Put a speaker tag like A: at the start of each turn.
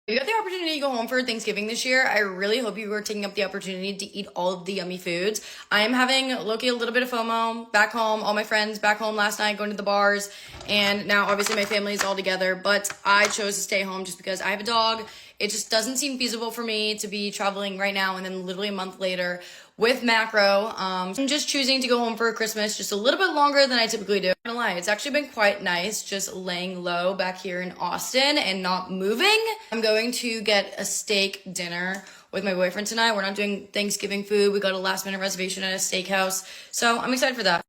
A: If you got the opportunity to go home for Thanksgiving this year, I really hope you are taking up the opportunity to eat all of the yummy foods. I am having Loki a little bit of FOMO back home. All my friends back home last night going to the bars, and now obviously my family is all together, but I chose to stay home just because I have a dog. It just doesn't seem feasible for me to be traveling right now and then literally a month later with Macro. I'm just choosing to go home for Christmas just a little bit longer than I typically do. I'm not gonna lie, it's actually been quite nice just laying low back here in Austin and not moving. I'm going to get a steak dinner with my boyfriend tonight. We're not doing Thanksgiving food. We got a last minute reservation at a steakhouse, so I'm excited for that.